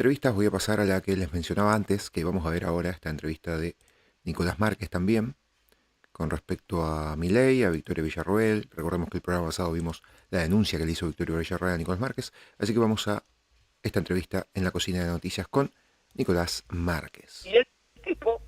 Entrevistas voy a pasar a la que les mencionaba antes, que vamos a ver ahora, esta entrevista de Nicolás Márquez también, con respecto a Milei, a Victoria Villarroel. Recordemos que el programa pasado vimos la denuncia que le hizo Victoria Villarroel a Nicolás Márquez, así que vamos a esta entrevista en la cocina de noticias con Nicolás Márquez. Y el tipo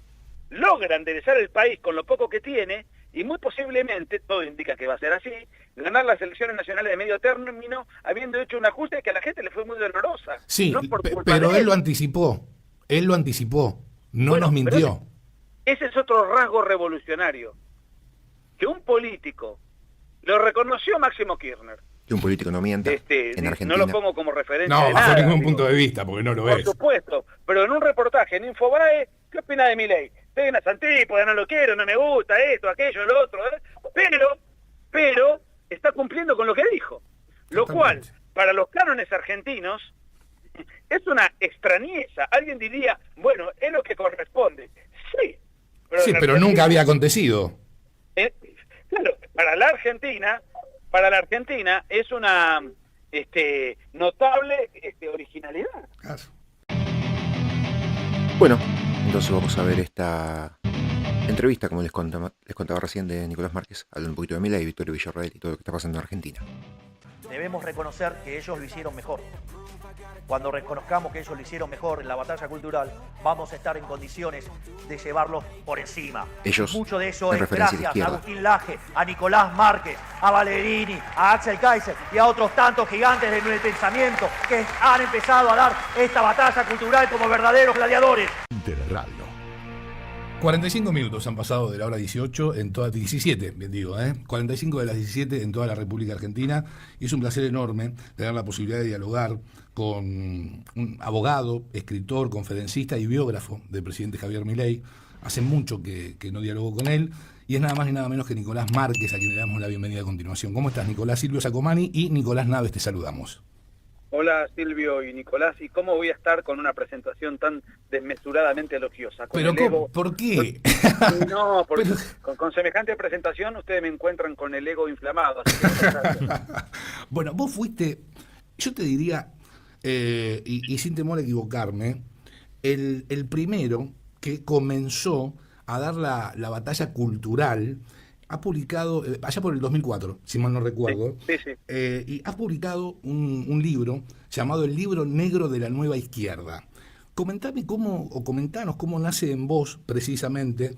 logra enderezar el país con lo poco que tiene y muy posiblemente, todo indica que va a ser así, ganar las elecciones nacionales de medio término habiendo hecho un ajuste que a la gente le fue muy dolorosa. Sí, no por culpa pero de él lo anticipó, no Bueno, nos pero mintió. ese es otro rasgo revolucionario. Que un político lo reconoció Máximo Kirchner. Que un político no mienta en Argentina. No lo pongo como referencia No, de bajo nada, ningún digo, punto de vista, porque no lo por es. supuesto, pero en un reportaje en Infobae, ¿qué opina de Milei? Estoy en Santípoda, no lo quiero, no me gusta, esto, aquello, lo otro, pero está cumpliendo con lo que dijo. Lo cual, para los cánones argentinos, es una extrañeza. Alguien diría, bueno, es lo que corresponde. Sí, Sí, pero nunca había acontecido. Claro, para la Argentina es una notable originalidad. Claro. Bueno, entonces vamos a ver esta entrevista, como les contaba recién, de Nicolás Márquez, hablando un poquito de Milei, Victoria Villarroel y todo lo que está pasando en Argentina. Debemos reconocer que ellos lo hicieron mejor. Cuando reconozcamos que ellos lo hicieron mejor en la batalla cultural, vamos a estar en condiciones de llevarlos por encima. Ellos, mucho de eso en es referencia a la gracias a izquierda. Agustín Laje, a Nicolás Márquez, a Valerini, a Axel Kaiser y a otros tantos gigantes del pensamiento que han empezado a dar esta batalla cultural como verdaderos gladiadores. Interradio. 45 minutos han pasado de la hora 18 en toda 17, bien digo, 45 de las 17 en toda la República Argentina, y es un placer enorme tener la posibilidad de dialogar con un abogado, escritor, conferencista y biógrafo del presidente Javier Milei. Hace mucho que no dialogo con él, y es nada más y nada menos que Nicolás Márquez, a quien le damos la bienvenida a continuación. ¿Cómo estás, Nicolás? Silvio Sacomani y Nicolás Naves te saludamos. Hola Silvio y Nicolás, ¿y cómo voy a estar con una presentación tan desmesuradamente elogiosa? ¿Pero cómo? ¿Por qué? No, porque Pero... con semejante presentación ustedes me encuentran con el ego inflamado. Así que Bueno, vos fuiste, yo te diría, y sin temor a equivocarme, el primero que comenzó a dar la batalla cultural. Ha publicado, allá por el 2004, si mal no recuerdo, sí. Y ha publicado un libro llamado El Libro Negro de la Nueva Izquierda. Comentanos cómo nace en vos precisamente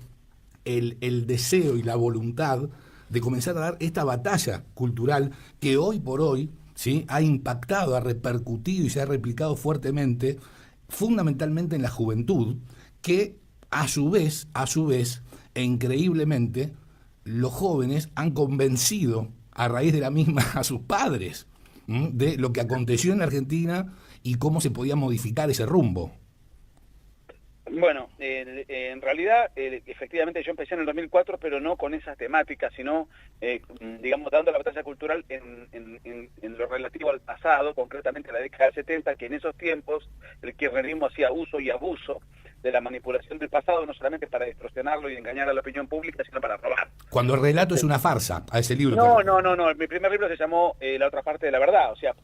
el deseo y la voluntad de comenzar a dar esta batalla cultural que hoy por hoy, ¿sí?, ha impactado, ha repercutido y se ha replicado fuertemente, fundamentalmente en la juventud, que a su vez, e increíblemente, los jóvenes han convencido a raíz de la misma a sus padres de lo que aconteció en Argentina y cómo se podía modificar ese rumbo. Bueno, en realidad, efectivamente yo empecé en el 2004, pero no con esas temáticas, sino, digamos, dando la batalla cultural en lo relativo al pasado, concretamente a la década del 70, que en esos tiempos el kirchnerismo hacía uso y abuso de la manipulación del pasado, no solamente para distorsionarlo y engañar a la opinión pública, sino para robar. Cuando el relato es una farsa, a ese libro. No, mi primer libro se llamó La otra parte de la verdad, o sea,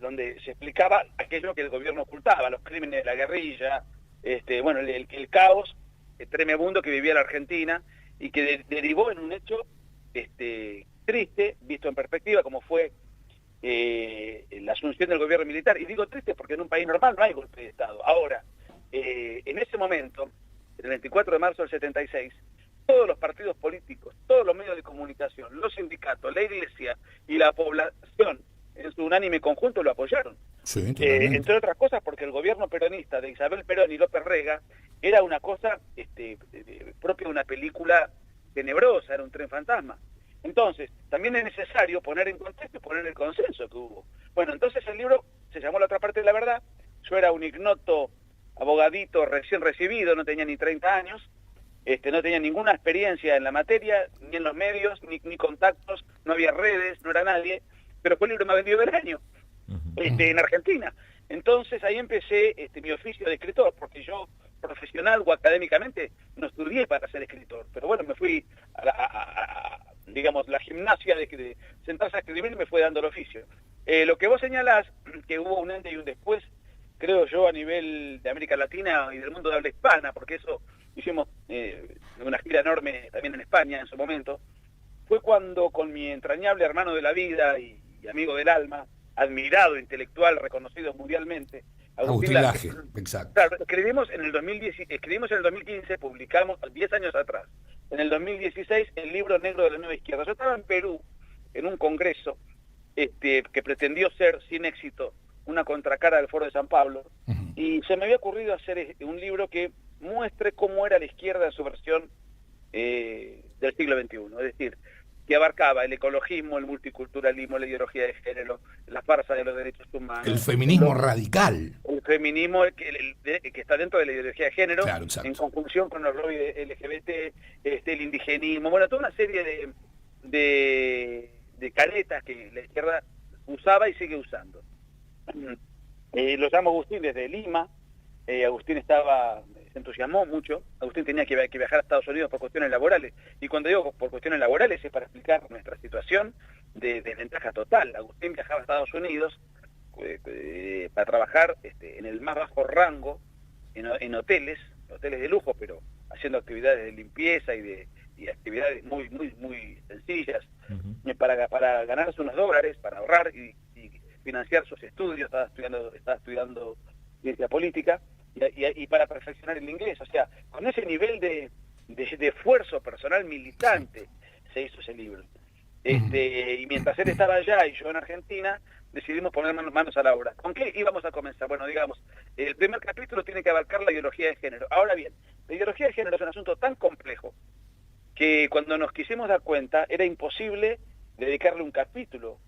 donde se explicaba aquello que el gobierno ocultaba, los crímenes de la guerrilla, bueno, el caos tremebundo que vivía la Argentina y que derivó en un hecho triste, visto en perspectiva, como fue la asunción del gobierno militar. Y digo triste porque en un país normal no hay golpe de Estado. Ahora, en ese momento, el 24 de marzo del 76, todos los partidos políticos, todos los medios de comunicación, los sindicatos, la iglesia y la población en su unánime conjunto lo apoyaron. Sí, entre otras cosas porque el gobierno peronista de Isabel Perón y López Rega era una cosa propia de una película tenebrosa, era un tren fantasma. Entonces, también es necesario poner en contexto y poner el consenso que hubo. Bueno, entonces el libro se llamó La otra parte de la verdad. Yo era un ignoto abogadito recién recibido, no tenía ni 30 años, no tenía ninguna experiencia en la materia, ni en los medios, ni contactos, no había redes, no era nadie, pero fue el libro más vendido del año. En Argentina. Entonces ahí empecé mi oficio de escritor, porque yo profesional o académicamente no estudié para ser escritor, pero bueno, me fui digamos, la gimnasia de sentarse a escribir me fue dando el oficio. Lo que vos señalás, que hubo un antes y un después, creo yo, a nivel de América Latina y del mundo de habla hispana, porque eso hicimos una gira enorme también en España en su momento, fue cuando con mi entrañable hermano de la vida y amigo del alma, admirado, intelectual, reconocido mundialmente, Agustín Laje, exacto. Claro, escribimos en el 2015, publicamos 10 años atrás, en el 2016, el libro negro de la nueva izquierda. Yo estaba en Perú, en un congreso, que pretendió ser, sin éxito, una contracara del Foro de San Pablo, y se me había ocurrido hacer un libro que muestre cómo era la izquierda en su versión del siglo XXI, es decir, que abarcaba el ecologismo, el multiculturalismo, la ideología de género, la farsa de los derechos humanos. El feminismo radical. El feminismo que está dentro de la ideología de género, claro, en conjunción con los lobbies LGBT, el indigenismo, bueno, toda una serie de caretas que la izquierda usaba y sigue usando. Lo llamo Agustín desde Lima. Agustín se entusiasmó mucho. Agustín tenía que viajar a Estados Unidos por cuestiones laborales, y cuando digo por cuestiones laborales es para explicar nuestra situación de desventaja total. Agustín viajaba a Estados Unidos para trabajar en el más bajo rango en hoteles de lujo, pero haciendo actividades de limpieza y actividades muy sencillas, para ganarse unos dólares, para ahorrar y financiar sus estudios. Estaba estudiando ciencia política y para perfeccionar el inglés. O sea, con ese nivel de esfuerzo personal militante se hizo ese libro. Y mientras él estaba allá y yo en Argentina, decidimos poner manos a la obra. ¿Con qué íbamos a comenzar? Bueno, digamos, el primer capítulo tiene que abarcar la ideología de género. Ahora bien, la ideología de género es un asunto tan complejo que cuando nos quisimos dar cuenta era imposible dedicarle un capítulo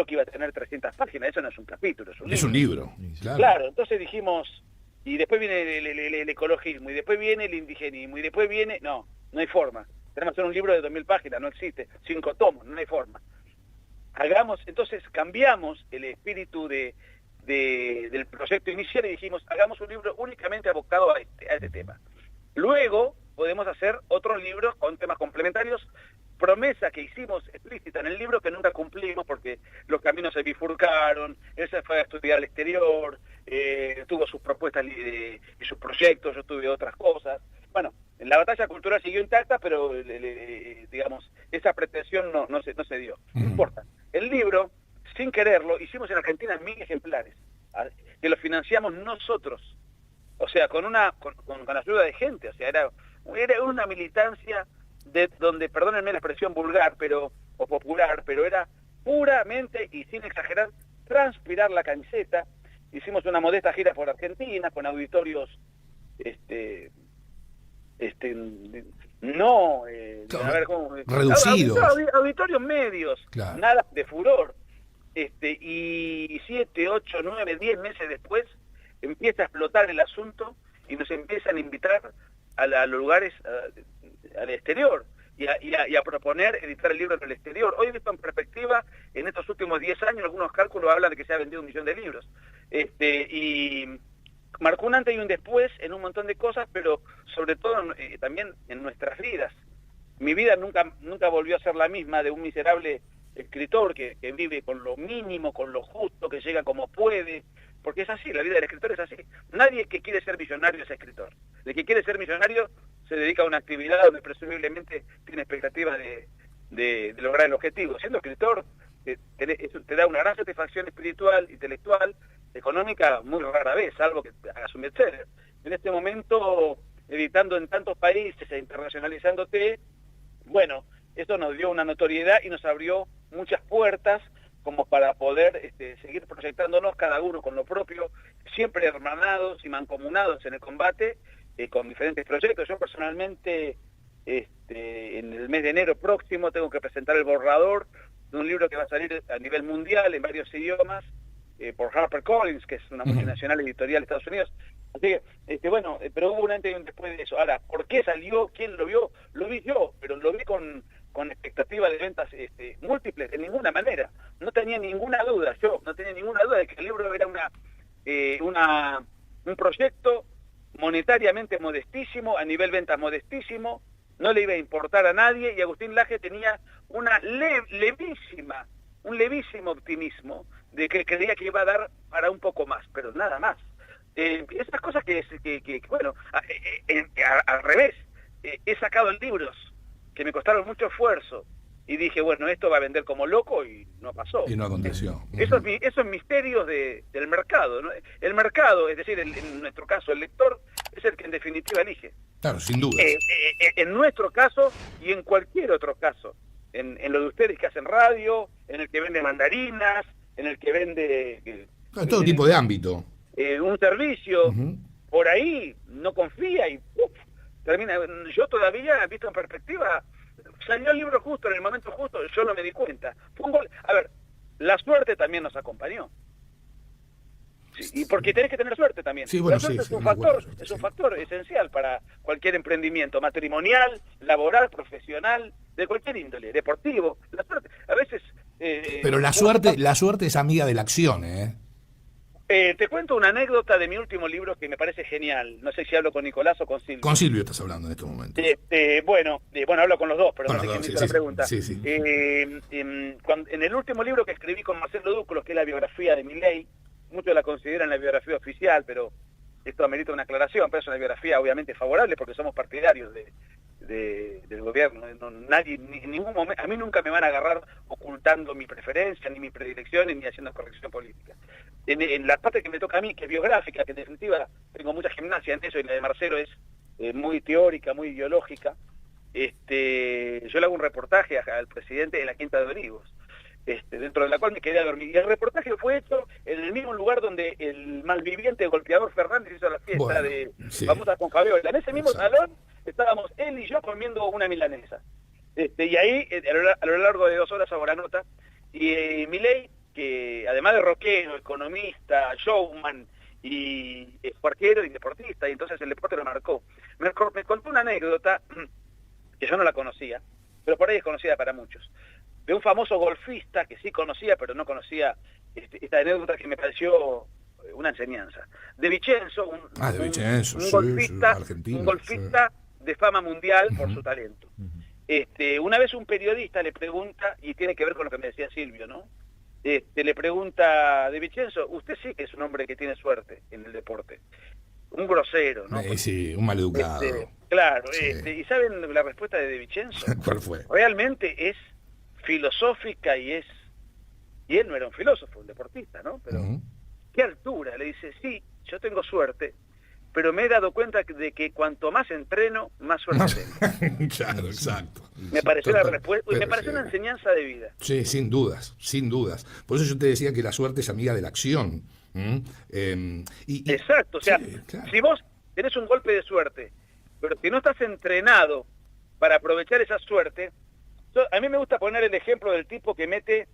que iba a tener 300 páginas. Eso no es un capítulo, es un libro. Claro, entonces dijimos, y después viene el ecologismo, y después viene el indigenismo, y después viene... No hay forma. Tenemos que hacer un libro de 2000 páginas, no existe. 5 tomos, no hay forma. Entonces cambiamos el espíritu del proyecto inicial y dijimos, hagamos un libro únicamente abocado a este tema. Luego podemos hacer otros libros con temas complementarios, promesa que hicimos explícita en el libro que nunca cumplimos porque los caminos se bifurcaron, él se fue a estudiar al exterior, tuvo sus propuestas y sus proyectos, yo tuve otras cosas. Bueno, la batalla cultural siguió intacta, pero digamos, esa pretensión no se dio. No importa. El libro, sin quererlo, hicimos en Argentina 1000 ejemplares, que los financiamos nosotros, o sea, con la ayuda de gente. O sea, era una militancia donde, perdónenme la expresión vulgar o popular, pero era puramente y sin exagerar transpirar la camiseta. Hicimos una modesta gira por Argentina con auditorios reducidos, auditorios medios, claro. Nada de furor, y 7, 8, 9, 10 meses después empieza a explotar el asunto y nos empiezan a invitar a los lugares al exterior y a proponer editar el libro en el exterior. Hoy, visto en perspectiva, en estos últimos 10 años algunos cálculos hablan de que se ha vendido 1 millón de libros, y marcó un antes y un después en un montón de cosas, pero sobre todo también en nuestras vidas. Mi vida nunca volvió a ser la misma de un miserable escritor que vive con lo mínimo, con lo justo, que llega como puede, porque es así, la vida del escritor es así. Nadie que quiere ser millonario es escritor. El que quiere ser millonario se dedica a una actividad donde presumiblemente tiene expectativas de lograr el objetivo. Siendo escritor te da una gran satisfacción espiritual, intelectual, económica, muy rara vez, salvo que hagas un bestseller. En este momento, editando en tantos países e internacionalizándote, bueno, esto nos dio una notoriedad y nos abrió muchas puertas como para poder seguir proyectándonos cada uno con lo propio, siempre hermanados y mancomunados en el combate, con diferentes proyectos. Yo personalmente, en el mes de enero próximo, tengo que presentar el borrador de un libro que va a salir a nivel mundial en varios idiomas, por HarperCollins, que es una multinacional editorial de Estados Unidos. Así que, bueno, pero hubo un antes y un después de eso. Ahora, ¿por qué salió? ¿Quién lo vio? Lo vi yo, pero lo vi con expectativa de ventas múltiples, de ninguna manera. No tenía ninguna duda, de que el libro era un proyecto monetariamente modestísimo, a nivel ventas modestísimo, no le iba a importar a nadie, y Agustín Laje tenía un levísimo optimismo de que creía que iba a dar para un poco más, pero nada más. Esas cosas bueno, al revés, he sacado libros que me costaron mucho esfuerzo y dije, bueno, esto va a vender como loco y no pasó. Y no aconteció. Esos misterios del mercado, ¿no? El mercado, es decir, en nuestro caso, el lector, es el que en definitiva elige. Claro, sin duda. En nuestro caso y en cualquier otro caso. En lo de ustedes que hacen radio, en el que vende mandarinas, en el que vende... En todo tipo de ámbito. Un servicio, por ahí no confía y termina. Yo todavía, visto en perspectiva, salió el libro justo, en el momento justo, yo no me di cuenta. Fue un gol. A ver, la suerte también nos acompañó. Sí, y porque tenés que tener suerte también. Sí, bueno, la suerte sí, es un factor esencial para cualquier emprendimiento, matrimonial, laboral, profesional, de cualquier índole, deportivo. La suerte, a veces... Pero la suerte es amiga de la acción, ¿eh? Te cuento una anécdota de mi último libro que me parece genial. No sé si hablo con Nicolás o con Silvio. Con Silvio estás hablando en este momento. Bueno, hablo con los dos, pero no sé quién sí, hizo la pregunta. Sí. En el último libro que escribí con Marcelo Dúculos, que es la biografía de Milei, muchos la consideran la biografía oficial, pero esto amerita una aclaración, pero es una biografía obviamente favorable porque somos partidarios del gobierno. Nadie, en ningún momento, a mí nunca me van a agarrar ocultando mi preferencia, ni mis predilecciones, ni haciendo corrección política. En la parte que me toca a mí, que es biográfica, que en definitiva tengo mucha gimnasia en eso, y la de Marcelo es muy teórica, muy ideológica, yo le hago un reportaje al presidente de la Quinta de Olivos, dentro de la cual me quedé a dormir. Y el reportaje fue hecho en el mismo lugar donde el malviviente golpeador Fernández hizo la fiesta famosa con Fabiola. En ese mismo salón estábamos él y yo comiendo una milanesa. Y ahí, a lo largo de 2 horas hago la nota, y Milei, que además de rockero, economista, showman, y arquero y deportista, y entonces el deporte lo marcó. Me contó una anécdota, que yo no la conocía, pero por ahí es conocida para muchos, de un famoso golfista que sí conocía, pero no conocía esta anécdota que me pareció una enseñanza. De Vicenzo, un golfista de fama mundial por su talento. Una vez un periodista le pregunta, y tiene que ver con lo que me decía Silvio, ¿no? Le pregunta De Vicenzo, usted sí que es un hombre que tiene suerte en el deporte. Un grosero, ¿no? Sí, un maleducado. Claro, sí. ¿Y saben la respuesta de Vicenzo? ¿Cuál fue? Realmente es filosófica y él no era un filósofo, un deportista, ¿no? Pero ¿qué altura? Le dice, sí, yo tengo suerte, pero me he dado cuenta de que cuanto más entreno, más suerte tengo. Claro, exacto. Me pareció la respuesta, y me pareció una enseñanza de vida. Sí, sin dudas. Por eso yo te decía que la suerte es amiga de la acción. Exacto, o sea, claro. Si vos tenés un golpe de suerte, pero si no estás entrenado para aprovechar esa suerte, a mí me gusta poner el ejemplo del tipo que mete,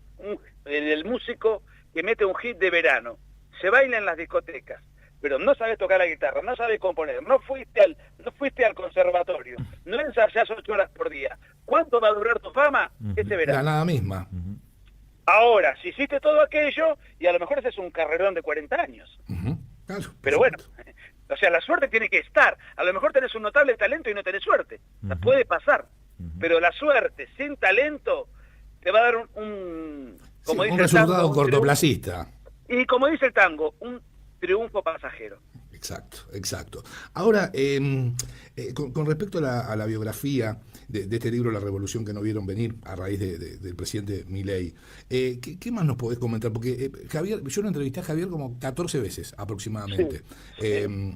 el músico que mete un hit de verano, se baila en las discotecas, pero no sabes tocar la guitarra, no sabes componer, no fuiste al conservatorio, no ensayás 8 horas por día. ¿Cuánto va a durar tu fama ese verano? La nada misma. Ahora, si hiciste todo aquello, y a lo mejor ese es un carrerón de 40 años. Claro, pero bueno, o sea, la suerte tiene que estar. A lo mejor tenés un notable talento y no tenés suerte. O sea, puede pasar. Pero la suerte sin talento te va a dar un resultado cortoplacista. Y como dice el tango, un triunfo pasajero. Exacto. Ahora, con respecto a la biografía de este libro, La Revolución que no vieron venir, a raíz del presidente Milei, ¿qué más nos podés comentar? Porque Javier, yo lo entrevisté a Javier como 14 veces aproximadamente,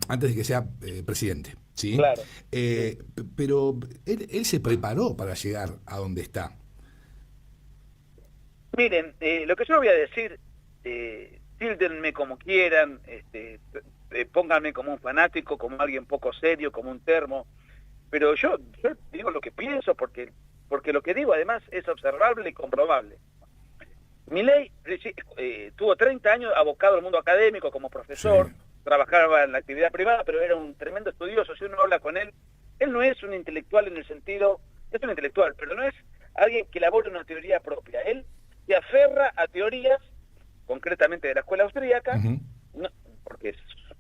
antes de que sea presidente, ¿sí? Claro. Pero él se preparó para llegar a donde está. Miren, lo que yo voy a decir, tíldenme como quieran, pónganme como un fanático, como alguien poco serio, como un termo, pero yo digo lo que pienso porque lo que digo además es observable y comprobable. Milei tuvo 30 años abocado al mundo académico como profesor, trabajaba en la actividad privada, pero era un tremendo estudioso. Si uno habla con él no es un intelectual en el sentido, es un intelectual, pero no es alguien que elabore una teoría propia. Él se aferra a teorías, concretamente de la escuela austríaca,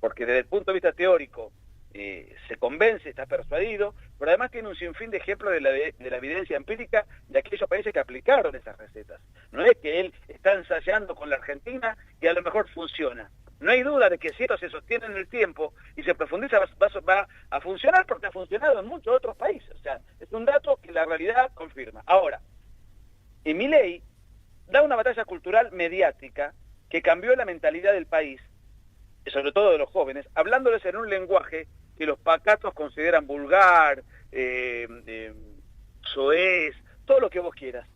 porque desde el punto de vista teórico se convence, está persuadido, pero además tiene un sinfín de ejemplos de la evidencia empírica de aquellos países que aplicaron esas recetas. No es que él está ensayando con la Argentina y a lo mejor funciona. no hay duda de que si esto se sostiene en el tiempo y se profundiza, va a funcionar, porque ha funcionado en muchos otros países. O sea, es un dato que la realidad confirma. Ahora, Milei da una batalla cultural mediática que cambió la mentalidad del país, sobre todo de los jóvenes, hablándoles en un lenguaje que los pacatos consideran vulgar, soez, todo lo que vos quieras.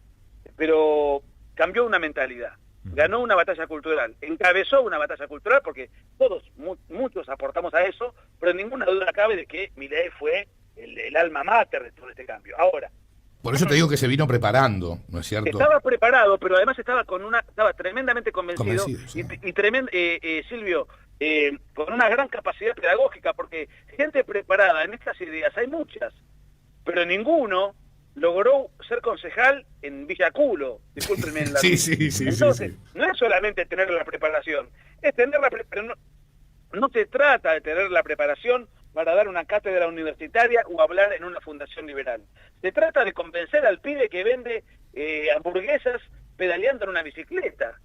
Pero cambió una mentalidad. Ganó una batalla cultural, encabezó una batalla cultural, porque todos, muchos aportamos a eso, pero ninguna duda cabe de que Milei fue el alma mater de todo este cambio. Ahora, por eso te digo que se vino preparando, ¿no es cierto? estaba preparado, pero además estaba tremendamente convencido, Sí. Silvio, con una gran capacidad pedagógica, porque gente preparada en estas ideas hay muchas, pero ninguno logró ser concejal en Villa Culo, discúlpenme la Sí. Entonces, no es solamente tener la preparación, es tener pero no se trata de tener la preparación para dar una cátedra universitaria o hablar en una fundación liberal. Se trata de convencer al pibe que vende hamburguesas pedaleando en una bicicleta.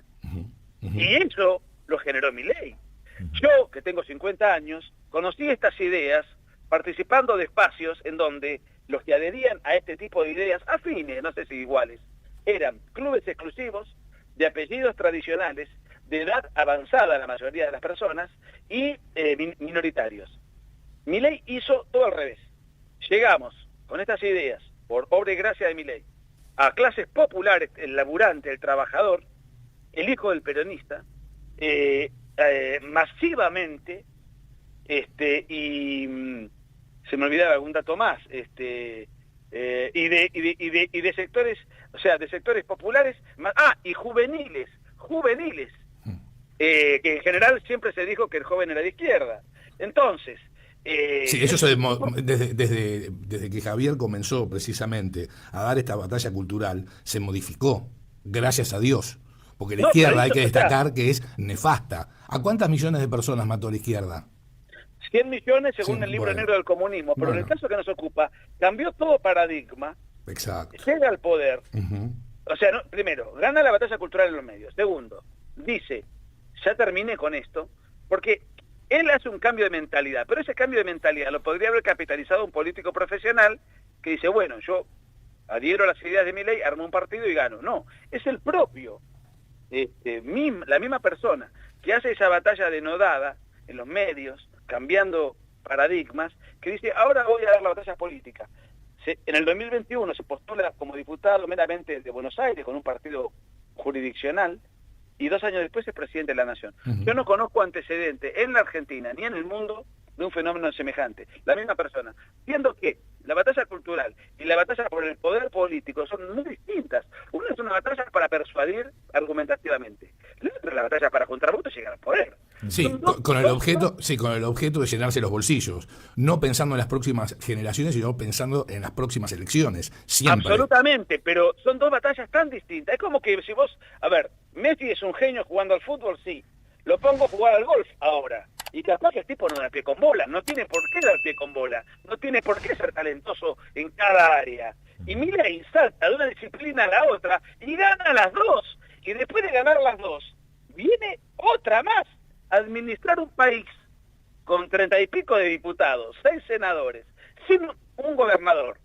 Y eso lo generó Milei. Yo, que tengo 50 años, conocí estas ideas participando de espacios en donde los que adherían a este tipo de ideas afines, no sé si iguales, eran clubes exclusivos, de apellidos tradicionales, de edad avanzada la mayoría de las personas, y minoritarios. Milei hizo todo al revés. Llegamos con estas ideas, por obra y gracia de Milei, a clases populares, el laburante, el trabajador, el hijo del peronista, masivamente, y se me olvidaba algún dato más, y de sectores, o sea, de sectores populares, y juveniles, que en general siempre se dijo que el joven era de izquierda. Entonces, sí, eso desde que Javier comenzó precisamente a dar esta batalla cultural, se modificó, gracias a Dios. Porque la izquierda hay que destacar que es nefasta. ¿A cuántas millones de personas mató la izquierda? 100 millones según el libro negro del comunismo, pero en el caso que nos ocupa, cambió todo paradigma, exacto, llega al poder, o sea, primero, gana la batalla cultural en los medios, segundo, dice, ya terminé con esto, porque él hace un cambio de mentalidad, pero ese cambio de mentalidad lo podría haber capitalizado un político profesional que dice, bueno, yo adhiero a las ideas de Milei, armo un partido y gano. No, es el propio, la misma persona que hace esa batalla denodada en los medios, cambiando paradigmas, que dice, ahora voy a dar la batalla política. En el 2021 se postula como diputado meramente de Buenos Aires, con un partido jurisdiccional, y 2 años después es presidente de la Nación. Yo no conozco antecedentes en la Argentina ni en el mundo de un fenómeno semejante. La misma persona. Siendo que la batalla cultural y la batalla por el poder político son muy distintas. Una es una batalla para persuadir argumentativamente. La otra es la batalla para juntar votos y llegar al poder. Sí, con el objeto de llenarse los bolsillos, no pensando en las próximas generaciones, sino pensando en las próximas elecciones, siempre. Absolutamente, pero son dos batallas tan distintas. Es como que si vos, Messi es un genio jugando al fútbol, sí, lo pongo a jugar al golf ahora, y capaz que el tipo no da pie con bola, no tiene por qué dar pie con bola, no tiene por qué ser talentoso en cada área. Y Milei salta de una disciplina a la otra y gana las dos, y después de ganar las dos, viene otra más, administrar un país con 30 y pico de diputados, 6 senadores, sin un gobernador,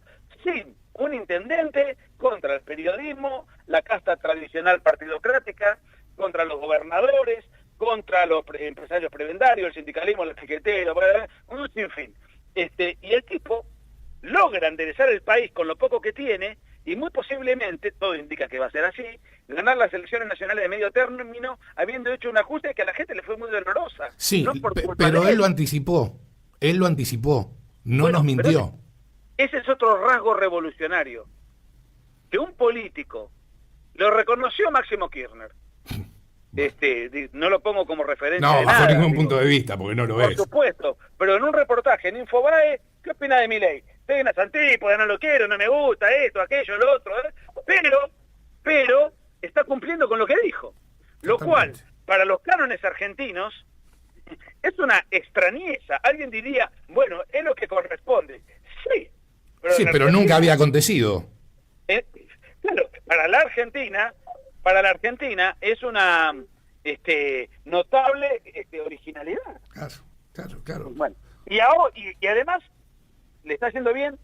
sin un intendente, contra el periodismo, la casta tradicional partidocrática, contra los gobernadores, contra los empresarios prebendarios, el sindicalismo, los piqueteros, un sinfín. Y el tipo logra enderezar el país con lo poco que tiene, y muy posiblemente, todo indica que va a ser así, ganar las elecciones nacionales de medio término, habiendo hecho un ajuste que a la gente le fue muy dolorosa. Sí, no pero él lo anticipó, no nos mintió. Ese es otro rasgo revolucionario, que un político lo reconoció Máximo Kirchner. No lo pongo como referencia No, de bajo nada, ningún punto de vista, porque no lo por es. supuesto, pero en un reportaje en Infobae, ¿qué opina de Milei? Estoy en las antípodas, no lo quiero, no me gusta, esto, aquello, lo otro, pero está cumpliendo con lo que dijo. Lo cual, para los cánones argentinos, es una extrañeza. Alguien diría, bueno, es lo que corresponde. Sí, pero nunca había acontecido. Claro, para la Argentina es notable originalidad. Claro. Bueno, y ahora, y además le está haciendo bien,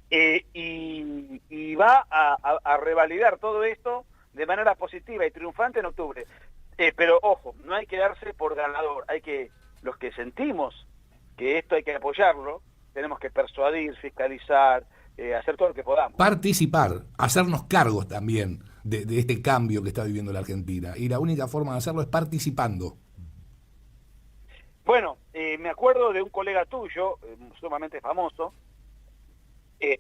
y va a revalidar todo esto de manera positiva y triunfante en octubre. Pero ojo, no hay que darse por ganador, los que sentimos que esto hay que apoyarlo, tenemos que persuadir, fiscalizar, hacer todo lo que podamos. Participar, hacernos cargos también de este cambio que está viviendo la Argentina. Y la única forma de hacerlo es participando. Bueno, me acuerdo de un colega tuyo, sumamente famoso, que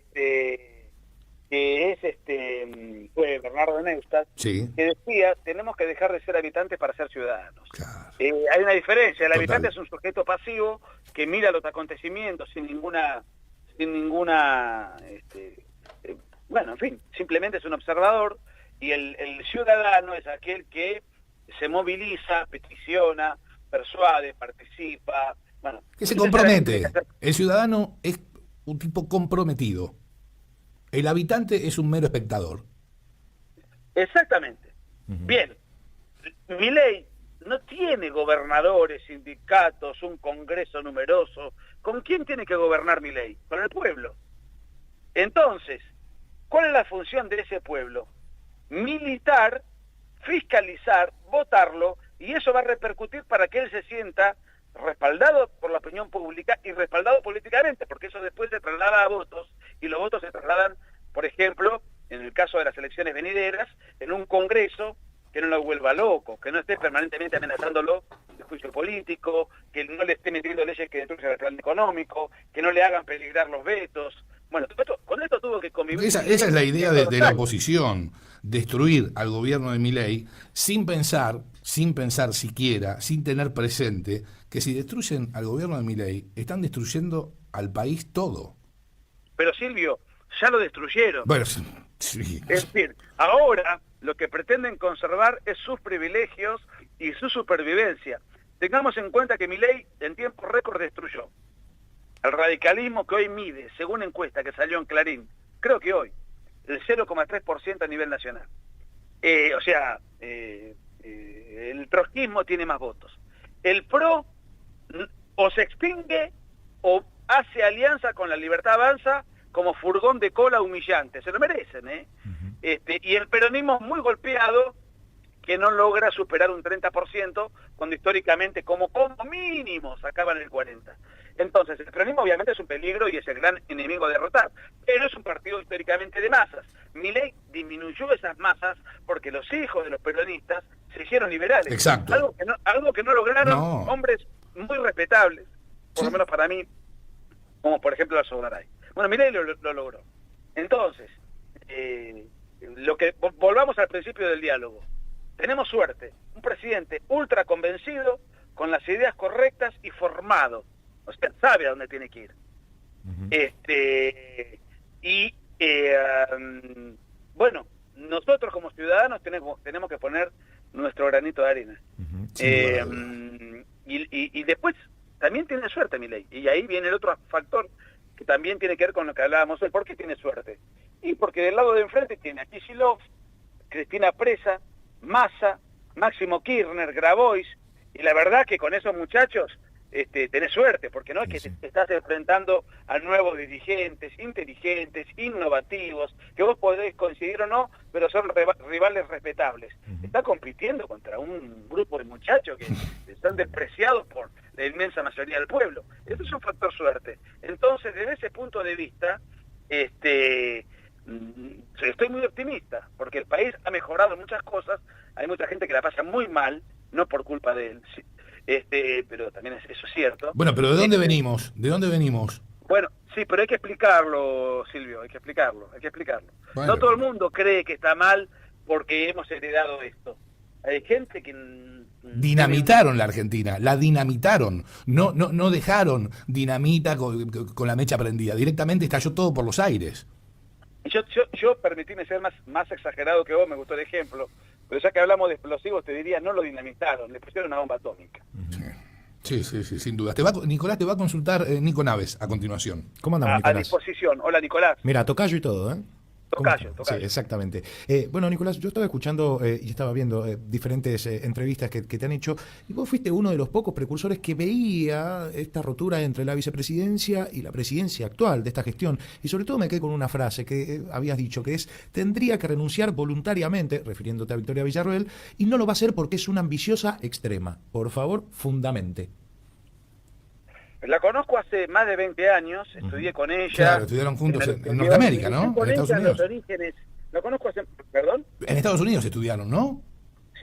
fue Bernardo Neustadt, Sí. que decía, tenemos que dejar de ser habitantes para ser ciudadanos. Claro. Hay una diferencia, el Total. habitante es un sujeto pasivo que mira los acontecimientos sin ninguna bueno, en fin, simplemente es un observador, y el ciudadano es aquel que se moviliza, peticiona, persuade, participa, bueno, Que se compromete. El ciudadano es un tipo comprometido. El habitante es un mero espectador. Exactamente. Bien, Milei no tiene gobernadores, sindicatos, un congreso numeroso. ¿Con quién tiene que gobernar Milei? Con el pueblo. Entonces, ¿cuál es la función de ese pueblo? Militar, fiscalizar, votarlo, y eso va a repercutir para que él se sienta respaldado por la opinión pública y respaldado políticamente, porque eso después se traslada a votos, y los votos se trasladan, por ejemplo, en el caso de las elecciones venideras, en un congreso que no lo vuelva loco, que no esté permanentemente amenazándolo de juicio político, que no le esté metiendo leyes que destruyan el plan económico, que no le hagan peligrar los vetos. Bueno, con esto tuvo que convivir. Esa es la idea de la oposición, destruir al gobierno de Milei sin pensar siquiera, sin tener presente que si destruyen al gobierno de Milei, están destruyendo al país todo. Pero Silvio, ya lo destruyeron. Bueno, sí. Es decir, ahora lo que pretenden conservar es sus privilegios y su supervivencia. Tengamos en cuenta que Milei en tiempo récord destruyó al radicalismo, que hoy mide, según encuesta que salió en Clarín, creo que hoy, el 0,3% a nivel nacional. El trotskismo tiene más votos. El PRO o se extingue o hace alianza con la Libertad Avanza como furgón de cola humillante. Se lo merecen, ¿eh? Y el peronismo es muy golpeado, que no logra superar un 30%, cuando históricamente como mínimo sacaban el 40%. Entonces, el peronismo obviamente es un peligro y es el gran enemigo a derrotar, pero es un partido históricamente de masas. Milei disminuyó esas masas porque los hijos de los peronistas se hicieron liberales. Exacto. Algo que no lograron hombres muy respetables, por lo Sí. menos para mí, como por ejemplo Alzo Garay. Bueno, Milei lo logró. Entonces, volvamos al principio del diálogo. Tenemos suerte, un presidente ultra convencido, con las ideas correctas y formado. O sea, sabe a dónde tiene que ir. Bueno, nosotros como ciudadanos tenemos que poner nuestro granito de arena. Y después también tiene suerte Milei. Y ahí viene el otro factor que también tiene que ver con lo que hablábamos hoy. ¿Por qué tiene suerte? Y porque del lado de enfrente tiene a Kicillof, Cristina Presa, Massa, Máximo Kirchner, Grabois, y la verdad que con esos muchachos tenés suerte, porque no es que te estás enfrentando a nuevos dirigentes, inteligentes, innovativos, que vos podés coincidir o no, pero son rivales respetables. Está compitiendo contra un grupo de muchachos que están despreciados por la inmensa mayoría del pueblo. Eso es un factor suerte. Entonces, desde ese punto de vista, estoy muy optimista, porque el país ha mejorado muchas cosas, hay mucha gente que la pasa muy mal, no por culpa de él, pero también eso es cierto. Bueno, pero ¿de dónde venimos? ¿De dónde venimos? Bueno, sí, pero hay que explicarlo, Silvio, hay que explicarlo. Bueno. No todo el mundo cree que está mal porque hemos heredado esto. Hay gente que... Dinamitaron la Argentina, la dinamitaron, no dejaron dinamita con la mecha prendida, directamente estalló todo por los aires. Yo permitíme ser más exagerado que vos, me gustó el ejemplo, pero ya que hablamos de explosivos te diría, no lo dinamitaron, le pusieron una bomba atómica. Sí, sin duda. Nicolás te va a consultar Nico Naves a continuación. ¿Cómo andamos, A Nicolás? disposición. Hola, Nicolás. Mira, tocayo y todo, ¿eh? Tocayo. Sí, exactamente. Bueno, Nicolás, yo estaba escuchando y estaba viendo diferentes entrevistas que te han hecho, y vos fuiste uno de los pocos precursores que veía esta rotura entre la vicepresidencia y la presidencia actual de esta gestión. Y sobre todo me quedé con una frase que habías dicho, que es: tendría que renunciar voluntariamente, refiriéndote a Victoria Villarroel, y no lo va a hacer porque es una ambiciosa extrema. Por favor, fundamente. La conozco hace más de 20 años, estudié con ella. Claro, estudiaron juntos en Norteamérica, ¿no? Con En Estados ella Unidos. los orígenes. La conozco hace... ¿Perdón? En Estados Unidos estudiaron, ¿no?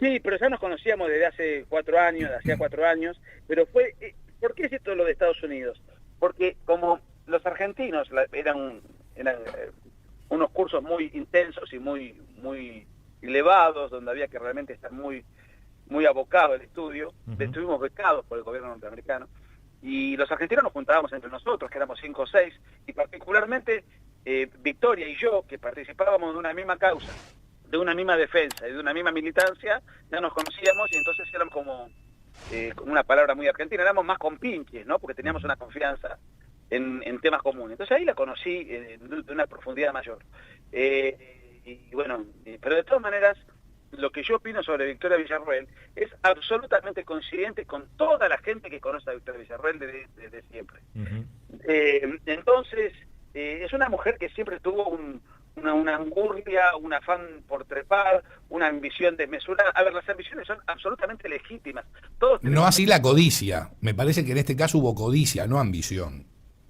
Sí, pero ya nos conocíamos desde hace 4 años, hacía 4 años, pero fue... ¿Por qué es esto lo de Estados Unidos? Porque como los argentinos eran unos cursos muy intensos y muy elevados, donde había que realmente estar muy abocado al estudio, estuvimos becados por el gobierno norteamericano, y los argentinos nos juntábamos entre nosotros, que éramos 5 o 6, y particularmente Victoria y yo, que participábamos de una misma causa, de una misma defensa y de una misma militancia, ya nos conocíamos y entonces éramos como, con una palabra muy argentina, éramos más compinches, ¿no? Porque teníamos una confianza en temas comunes. Entonces ahí la conocí de una profundidad mayor. Y bueno, pero de todas maneras, lo que yo opino sobre Victoria Villarroel es absolutamente coincidente con toda la gente que conoce a Victoria Villarroel desde siempre. Entonces, es una mujer que siempre tuvo una angurria, un afán por trepar, una ambición desmesurada. A ver, las ambiciones son absolutamente legítimas. No así la codicia. Me parece que en este caso hubo codicia, no ambición.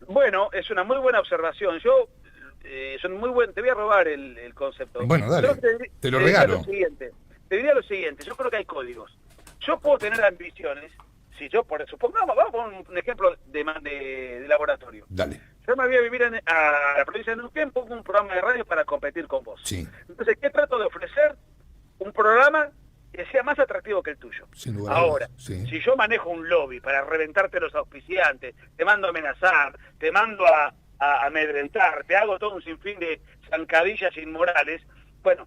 Bueno, es una muy buena observación. Yo... son muy buenos, te voy a robar el concepto. Bueno, dale, te lo regalo. Te diría lo siguiente, yo creo que hay códigos. Yo puedo tener ambiciones, si yo, supongamos, vamos a poner un ejemplo de laboratorio. Dale. Yo me voy a vivir a la provincia de Neuquén, pongo un programa de radio para competir con vos. Sí. Entonces, ¿qué trato de ofrecer? Un programa que sea más atractivo que el tuyo. Sin lugar Ahora, sí. Si yo manejo un lobby para reventarte los auspiciantes, te mando a amenazar, te mando a amedrentar, te hago todo un sinfín de zancadillas inmorales, bueno,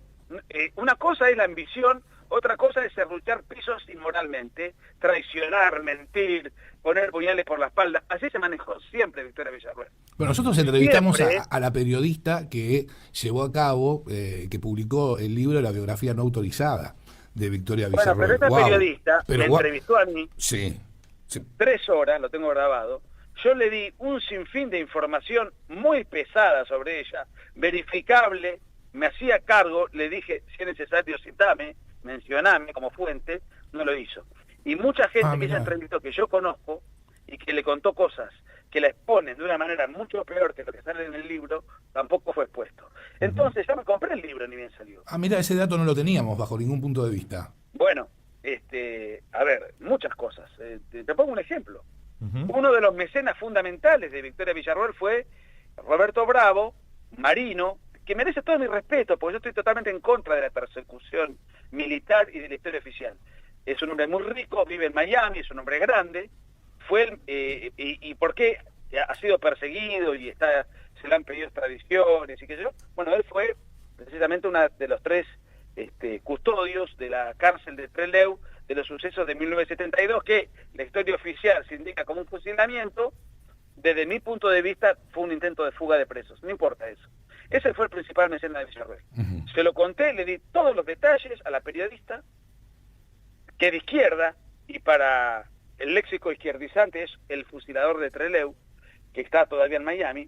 una cosa es la ambición, otra cosa es serruchar pisos inmoralmente, traicionar, mentir, poner puñales por la espalda. Así se manejó siempre Victoria Villarroel. Bueno, nosotros entrevistamos a la periodista que llevó a cabo, que publicó el libro La biografía no autorizada de Victoria Villarroel. Bueno, pero esta periodista me entrevistó a mí, sí. 3 horas, lo tengo grabado. Yo le di un sinfín de información muy pesada sobre ella, verificable, me hacía cargo, le dije, si es necesario citame, mencioname como fuente, no lo hizo. Y mucha gente que ella entrevistó, que yo conozco, y que le contó cosas que la exponen de una manera mucho peor que lo que sale en el libro, tampoco fue expuesto. Entonces ya me compré el libro, ni bien salió. Mira, ese dato no lo teníamos bajo ningún punto de vista. Bueno, a ver, muchas cosas. Te pongo un ejemplo. Uno de los mecenas fundamentales de Victoria Villarroel fue Roberto Bravo, marino, que merece todo mi respeto, porque yo estoy totalmente en contra de la persecución militar y de la historia oficial. Es un hombre muy rico, vive en Miami, es un hombre grande, y ¿por qué ha sido perseguido y se le han pedido extradiciones y qué sé yo? Bueno, él fue precisamente uno de los 3 custodios de la cárcel de Trelew de los sucesos de 1972, que la historia oficial se indica como un fusilamiento. Desde mi punto de vista fue un intento de fuga de presos, no importa eso. Ese fue el principal mecenas de Villarroel. Se lo conté, le di todos los detalles a la periodista, que de izquierda, y para el léxico izquierdizante es el fusilador de Trelew, que está todavía en Miami.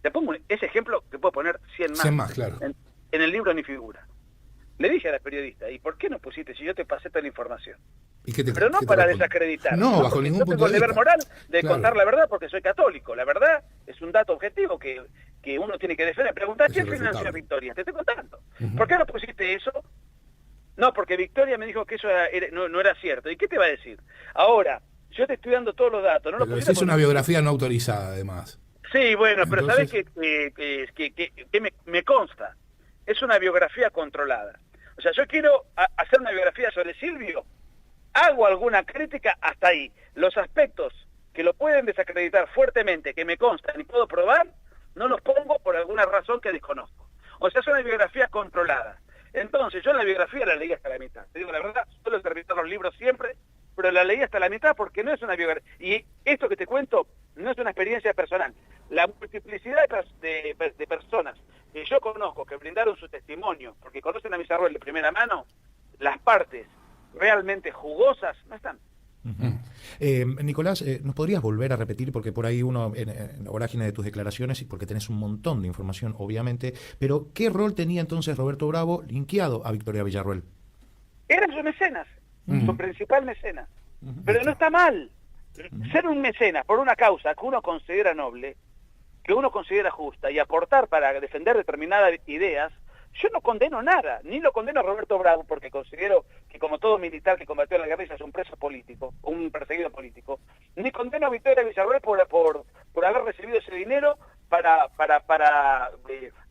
Te pongo ese ejemplo, te puedo poner 100 más. 100 más, claro. En el libro ni figura. Le dije a la periodista, ¿y por qué no pusiste si yo te pasé toda la información? Pero no para desacreditar. No, bajo ningún punto de vista. Yo tengo el deber moral de contar la verdad porque soy católico. La verdad es un dato objetivo que uno tiene que defender. Preguntar quién financió a Victoria. Te estoy contando. ¿Por qué no pusiste eso? No, porque Victoria me dijo que eso no era cierto. ¿Y qué te va a decir? Ahora, yo te estoy dando todos los datos. Pero es una biografía no autorizada, además. Sí, bueno, pero ¿sabés que me consta? Es una biografía controlada. O sea, yo quiero hacer una biografía sobre Silvio, hago alguna crítica hasta ahí. Los aspectos que lo pueden desacreditar fuertemente, que me constan y puedo probar, no los pongo por alguna razón que desconozco. O sea, es una biografía controlada. Entonces, yo la biografía la leí hasta la mitad. Te digo la verdad, suelo terminar los libros siempre, pero la leí hasta la mitad porque no es una biografía. Y esto que te cuento no es una experiencia personal. La multiplicidad de personas que yo conozco, que brindaron su testimonio, porque conocen a Villarroel de primera mano, las partes realmente jugosas no están. Nicolás, ¿nos podrías volver a repetir? Porque por ahí uno, en la vorágine de tus declaraciones, y porque tenés un montón de información, obviamente, pero ¿qué rol tenía entonces Roberto Bravo linkeado a Victoria Villarroel? Eran sus mecenas, su principal mecenas. Pero no está mal. Ser un mecenas por una causa que uno considera noble, que uno considera justa, y aportar para defender determinadas ideas, yo no condeno nada, ni lo condeno a Roberto Bravo, porque considero que como todo militar que combatió la guerrilla es un preso político, un perseguido político, ni condeno a Victoria Villarroel por haber recibido ese dinero para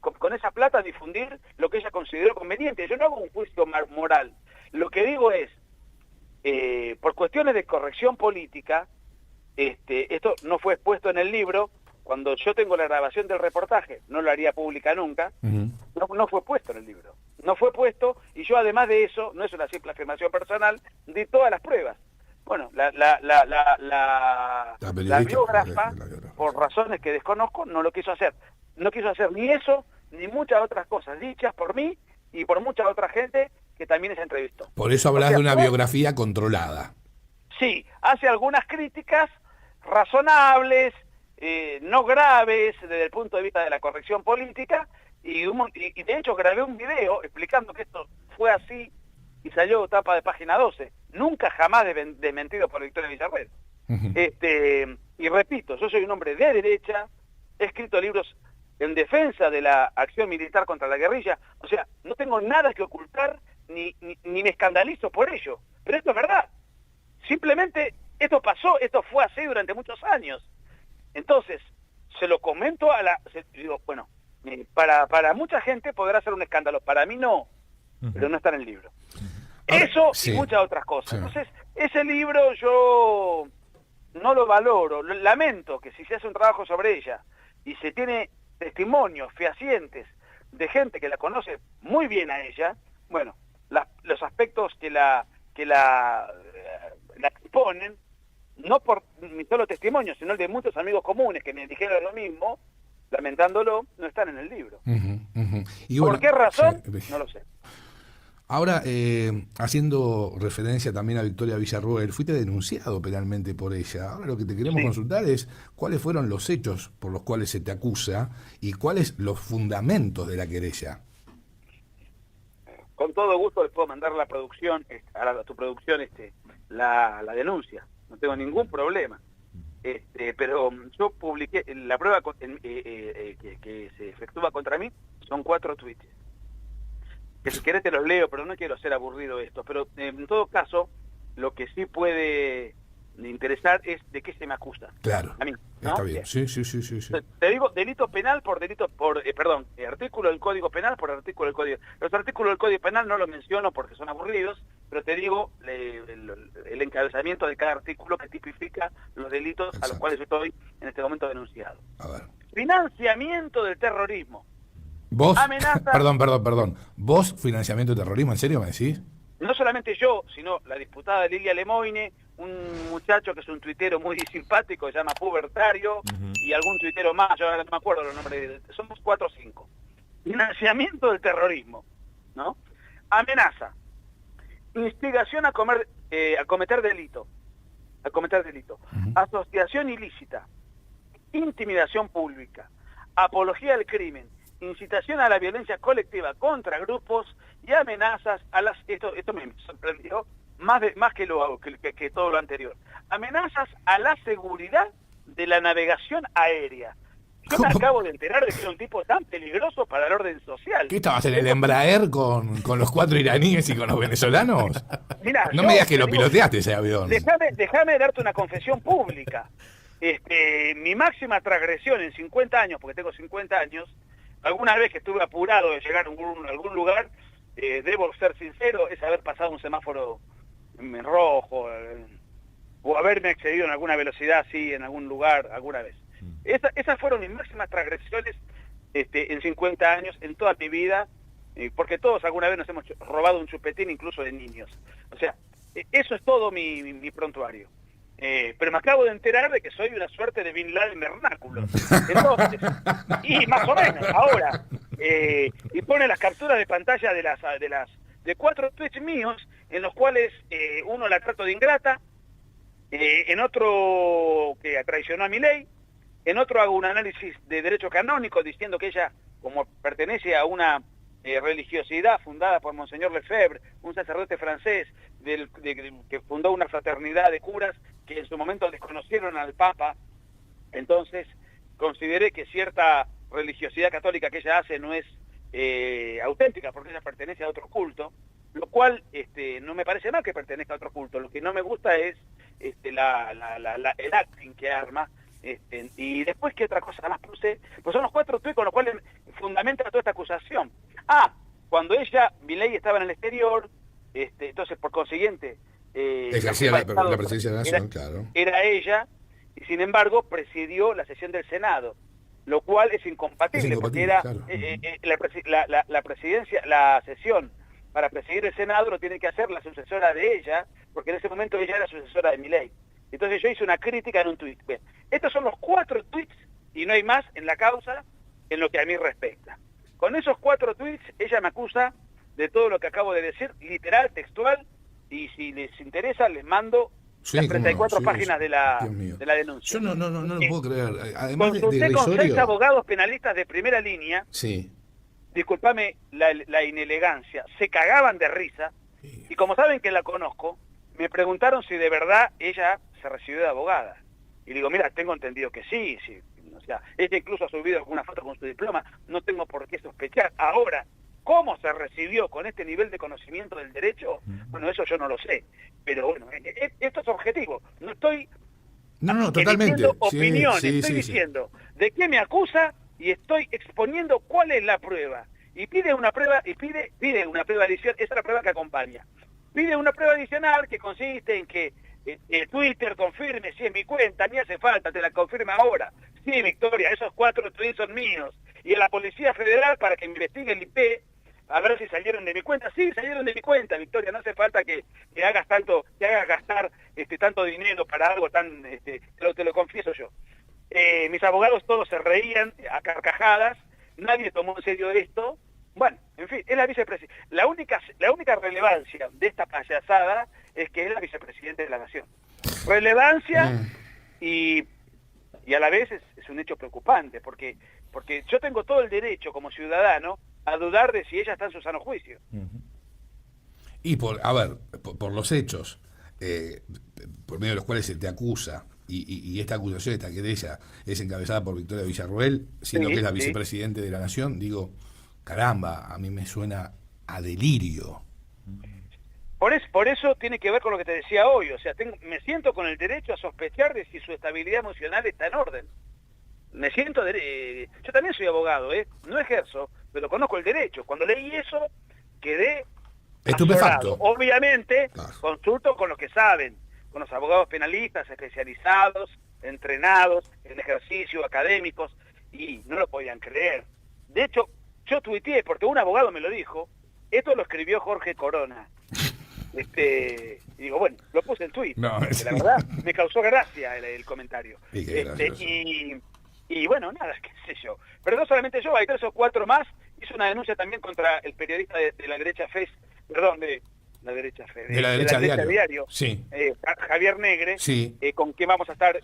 con esa plata difundir lo que ella consideró conveniente. Yo no hago un juicio moral. Lo que digo es, por cuestiones de corrección política, esto no fue expuesto en el libro. Cuando yo tengo la grabación del reportaje, no lo haría pública nunca, no fue puesto en el libro. No fue puesto, y yo además de eso, no es una simple afirmación personal, di todas las pruebas. Bueno, la biógrafa, por razones que desconozco, no lo quiso hacer. No quiso hacer ni eso, ni muchas otras cosas dichas por mí y por mucha otra gente que también se entrevistó. Por eso hablas de una biografía controlada. Sí, hace algunas críticas razonables, no graves desde el punto de vista de la corrección política, y de hecho grabé un video explicando que esto fue así y salió tapa de página 12. Nunca jamás desmentido por Victoria Villarroel. Y repito, yo soy un hombre de derecha, he escrito libros en defensa de la acción militar contra la guerrilla, o sea, no tengo nada que ocultar ni me escandalizo por ello, pero esto es verdad. Simplemente esto pasó, esto fue así durante muchos años. Entonces, se lo comento digo, bueno, para mucha gente podrá ser un escándalo, para mí no, pero no está en el libro. Eso y muchas otras cosas. Entonces, ese libro yo no lo valoro, lamento que si se hace un trabajo sobre ella y se tiene testimonios fehacientes de gente que la conoce muy bien a ella, bueno, los aspectos que la exponen, no por mi solo testimonio, sino el de muchos amigos comunes que me dijeron lo mismo, lamentándolo, no están en el libro. Y bueno, ¿por qué razón? No lo sé. Ahora, haciendo referencia también a Victoria Villarroel, fuiste denunciado penalmente por ella. Ahora lo que te queremos consultar es cuáles fueron los hechos por los cuales se te acusa y cuáles los fundamentos de la querella. Con todo gusto les puedo mandar a la producción, a tu producción, la denuncia. No tengo ningún problema. Pero yo publiqué la prueba que se efectúa contra mí, son 4 tweets. Que si querés te los leo, pero no quiero ser aburrido esto. Pero en todo caso, lo que sí puede interesar es de qué se me acusa. Claro. A mí, ¿no? Está bien. Sí. Te digo delito penal artículo del Código Penal por artículo del Código. Los artículos del Código Penal no los menciono porque son aburridos, pero te digo el encabezamiento de cada artículo que tipifica los delitos. Exacto. A los cuales yo estoy en este momento denunciado. A ver. Financiamiento del terrorismo. ¿Vos? Amenaza. Perdón. ¿Vos financiamiento de terrorismo? ¿En serio me decís? No solamente yo, sino la diputada Lilia Lemoine, un muchacho que es un tuitero muy simpático, se llama Pubertario, y algún tuitero más, yo ahora no me acuerdo los nombres, somos 4 o 5. Financiamiento del terrorismo, ¿no? Amenaza. Instigación a cometer delito. Asociación ilícita. Intimidación pública. Apología al crimen. Incitación a la violencia colectiva contra grupos y amenazas a las... Esto me sorprendió más que todo lo anterior. Amenazas a la seguridad de la navegación aérea. Yo me acabo de enterar de que era un tipo tan peligroso para el orden social. ¿Qué estabas en el Embraer con los 4 iraníes y con los venezolanos? Mirá, no me digas que lo piloteaste ese avión. Déjame darte una confesión pública. Mi máxima transgresión en 50 años, porque tengo 50 años, alguna vez que estuve apurado de llegar a algún lugar, debo ser sincero, es haber pasado un semáforo en rojo, o haberme excedido en alguna velocidad así en algún lugar alguna vez. Esas fueron mis máximas transgresiones en 50 años, en toda mi vida, porque todos alguna vez nos hemos robado un chupetín, incluso de niños. O sea, eso es todo mi prontuario. Pero me acabo de enterar de que soy una suerte de Bin Laden vernáculo. Entonces, y más o menos, ahora, y pone las capturas de pantalla de 4 tweets míos, en los cuales uno la trato de ingrata, en otro que traicionó a Milei, en otro hago un análisis de derecho canónico diciendo que ella, como pertenece a una religiosidad fundada por Monseñor Lefebvre, un sacerdote francés que fundó una fraternidad de curas que en su momento desconocieron al Papa, entonces consideré que cierta religiosidad católica que ella hace no es auténtica porque ella pertenece a otro culto, lo cual no me parece mal que pertenezca a otro culto. Lo que no me gusta es el acting que arma. Y después, ¿qué otra cosa más puse? Pues son los 4 tweets con los cuales fundamenta toda esta acusación. Cuando Milei estaba en el exterior, entonces por consiguiente ejercía la presidencia de la Nación, claro. Era ella, y sin embargo presidió la sesión del Senado, lo cual es incompatible porque era claro. la presidencia, la sesión para presidir el Senado lo tiene que hacer la sucesora de ella, porque en ese momento ella era sucesora de Milei. Entonces yo hice una crítica en un tuit. Bien, estos son los 4 tweets y no hay más en la causa en lo que a mí respecta. Con esos 4 tweets ella me acusa de todo lo que acabo de decir, literal, textual, y si les interesa les mando las 34 páginas de la denuncia. Yo no lo puedo creer. Además consulté con 6 abogados penalistas de primera línea. Sí. Disculpame la inelegancia, se cagaban de risa, y como saben que la conozco, me preguntaron si de verdad ella se recibió de abogada. Y digo, mira, tengo entendido que sí, o sea, ella incluso ha subido alguna foto con su diploma, no tengo por qué sospechar. Ahora, ¿cómo se recibió con este nivel de conocimiento del derecho? Bueno, eso yo no lo sé, pero bueno, esto es objetivo, no estoy totalmente opiniones, estoy diciendo de qué me acusa y estoy exponiendo cuál es la prueba. Y pide una prueba, pide una prueba adicional, esa es la prueba que acompaña. Pide una prueba adicional que consiste en que Twitter confirme si es mi cuenta, ni hace falta, te la confirma ahora. Sí, Victoria, esos 4 tweets son míos. Y a la Policía Federal para que investigue el IP, a ver si salieron de mi cuenta. Sí, salieron de mi cuenta, Victoria, no hace falta que hagas gastar tanto dinero para algo tan, te lo confieso yo. Mis abogados todos se reían a carcajadas, nadie tomó en serio esto. Bueno, en fin, es la vicepresidenta. La única relevancia de esta payasada es que es la vicepresidenta de la Nación. Relevancia y a la vez es un hecho preocupante, porque yo tengo todo el derecho como ciudadano a dudar de si ella está en su sano juicio. Y por los hechos, por medio de los cuales se te acusa, y esta acusación, esta querella, es encabezada por Victoria Villarroel, siendo que es la vicepresidente de la Nación, digo, caramba, a mí me suena a delirio. Por eso tiene que ver con lo que te decía hoy, o sea, me siento con el derecho a sospechar de si su estabilidad emocional está en orden. Me siento, yo también soy abogado, no ejerzo, pero conozco el derecho. Cuando leí eso, quedé estupefacto. azorado. Obviamente, Claro. consulto con los que saben, con los abogados penalistas especializados, entrenados en ejercicio, académicos, y no lo podían creer. De hecho, yo tuiteé, porque un abogado me lo dijo, esto lo escribió Jorge Corona. Y digo, bueno, lo puse en tuit. No, La verdad, me causó gracia el comentario. Y bueno, nada, qué sé yo. Pero no solamente yo, hay 3 o 4 más. Hice una denuncia también contra el periodista de la derecha de la derecha diario, sí. Javier Negre, sí. con quien vamos a estar,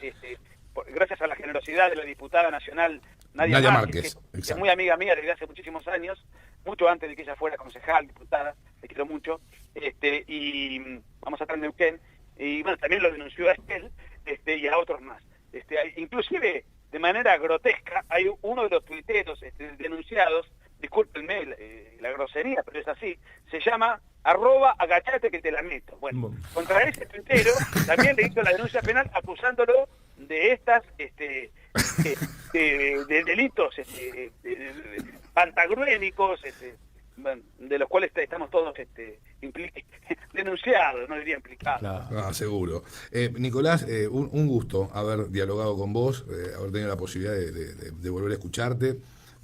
gracias a la generosidad de la diputada nacional Nadia Márquez, que es muy amiga mía desde hace muchísimos años, mucho antes de que ella fuera concejal, diputada, le quiero mucho, y vamos a estar en Neuquén, y bueno, también lo denunció a él, y a otros más. Inclusive, de manera grotesca, hay uno de los tuiteros denunciados, discúlpenme la grosería, pero es así, se llama @agachate que te la meto. Bueno, contra ese tuitero también le hizo la denuncia penal acusándolo de estas de delitos pantagruélicos, de los cuales estamos todos denunciados, no diría implicados. Claro. Seguro. Nicolás, un gusto haber dialogado con vos, haber tenido la posibilidad de volver a escucharte,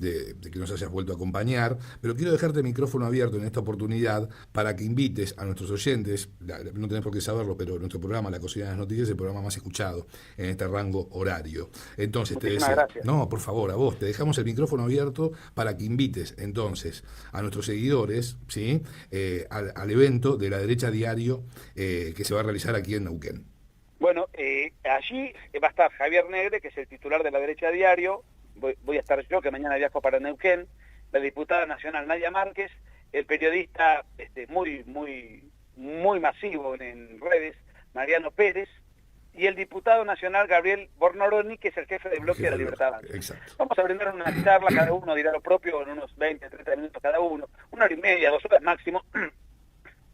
de que nos hayas vuelto a acompañar, pero quiero dejarte el micrófono abierto en esta oportunidad para que invites a nuestros oyentes, no tenés por qué saberlo, pero nuestro programa, La Cocina de las Noticias, es el programa más escuchado en este rango horario. Entonces, Gracias. no, por favor, a vos, te dejamos el micrófono abierto para que invites entonces a nuestros seguidores, ¿sí? Al evento de La Derecha Diario que se va a realizar aquí en Neuquén. Bueno, allí va a estar Javier Negre, que es el titular de La Derecha Diario, voy a estar yo, que mañana viajo para Neuquén, la diputada nacional Nadia Márquez, el periodista muy masivo en redes, Mariano Pérez, y el diputado nacional Gabriel Bornoroni, que es el jefe del bloque de la Libertad Avanza. Exacto. Vamos a brindar una charla, cada uno dirá lo propio en unos 20, 30 minutos cada uno, 1 hora y media, 2 horas máximo.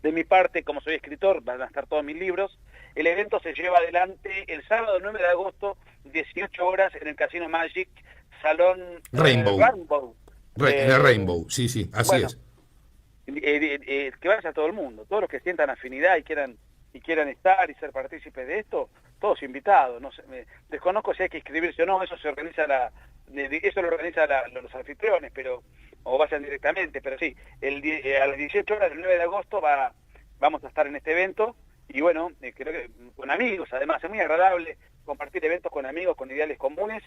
De mi parte, como soy escritor, van a estar todos mis libros. El evento se lleva adelante el sábado 9 de agosto, 18 horas, en el Casino Magic, Salón Rainbow. En el Rainbow, sí, así bueno, es. Que vaya todo el mundo, todos los que sientan afinidad y quieran estar y ser partícipes de esto, todos invitados. No sé, desconozco si hay que inscribirse o no, eso se organiza eso lo organizan los anfitriones, o vayan directamente, pero sí, a las 18 horas del 9 de agosto vamos a estar en este evento, y bueno, creo que con amigos, además, es muy agradable compartir eventos con amigos, con ideales comunes,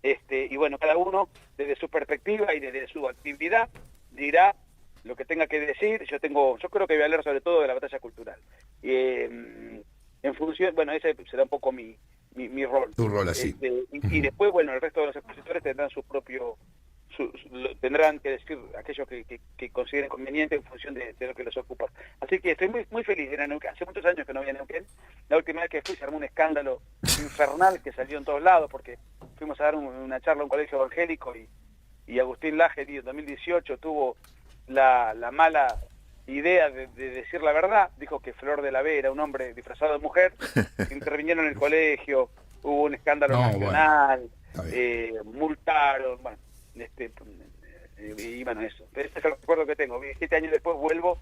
y bueno, cada uno desde su perspectiva y desde su actividad dirá lo que tenga que decir. Yo creo que voy a hablar sobre todo de la batalla cultural. En función, bueno, ese será un poco mi rol. Tu rol así. Y después, bueno, el resto de los expositores tendrán tendrán que decir aquellos que consideren conveniente en función de lo que les ocupa. Así que estoy muy feliz de ir a Neuquén. Hace muchos años que no voy a Neuquén. La última vez que fui se armó un escándalo infernal que salió en todos lados, porque fuimos a dar una charla a un colegio evangélico y Agustín Laje en 2018 tuvo la mala idea de decir la verdad. Dijo que Flor de la B era un hombre disfrazado de mujer. Intervinieron en el colegio, hubo un escándalo nacional, multaron, bueno, y bueno, eso. Ese es el recuerdo que tengo. 7 años después vuelvo,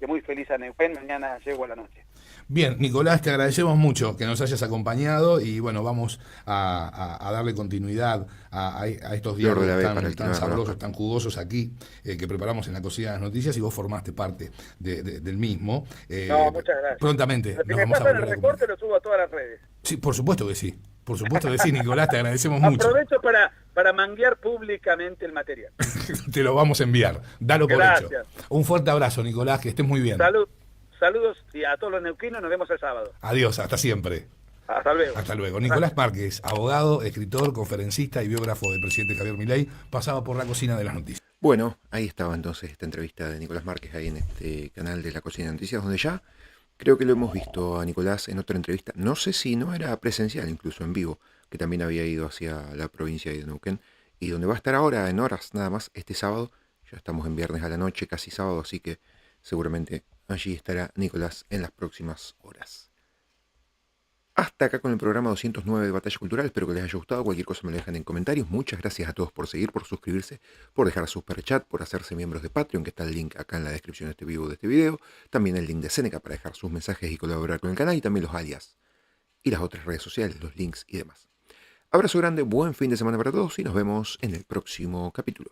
muy feliz a Neuquén. Mañana llego a la noche. Bien, Nicolás, te agradecemos mucho que nos hayas acompañado, y bueno, vamos a darle continuidad a estos diálogos tan sabrosos, tan jugosos aquí, que preparamos en La Cocina de las Noticias, y vos formaste parte del mismo. Muchas gracias. Prontamente Lo que me pasa en el recorte lo subo a todas las redes. Sí, por supuesto que sí. Por supuesto que sí, Nicolás, te agradecemos mucho. Aprovecho para manguear públicamente el material. Te lo vamos a enviar. Dalo por hecho. Gracias. Un fuerte abrazo, Nicolás, que estés muy bien. Saludos y a todos los neuquinos, nos vemos el sábado. Adiós, hasta siempre. Hasta luego. Hasta luego. Nicolás Márquez, abogado, escritor, conferencista y biógrafo del presidente Javier Milei, pasaba por La Cocina de las Noticias. Bueno, ahí estaba entonces esta entrevista de Nicolás Márquez ahí en este canal de La Cocina de Noticias, donde ya creo que lo hemos visto a Nicolás en otra entrevista. No sé si no era presencial, incluso en vivo, que también había ido hacia la provincia de Neuquén, y donde va a estar ahora en horas nada más este sábado. Ya estamos en viernes a la noche, casi sábado, así que seguramente allí estará Nicolás en las próximas horas. Hasta acá con el programa 209 de Batalla Cultural. Espero que les haya gustado. Cualquier cosa me lo dejan en comentarios. Muchas gracias a todos por seguir, por suscribirse, por dejar superchat, por hacerse miembros de Patreon, que está el link acá en la descripción de este vivo, de este video. También el link de Seneca para dejar sus mensajes y colaborar con el canal, y también los alias y las otras redes sociales, los links y demás. Abrazo grande, buen fin de semana para todos, y nos vemos en el próximo capítulo.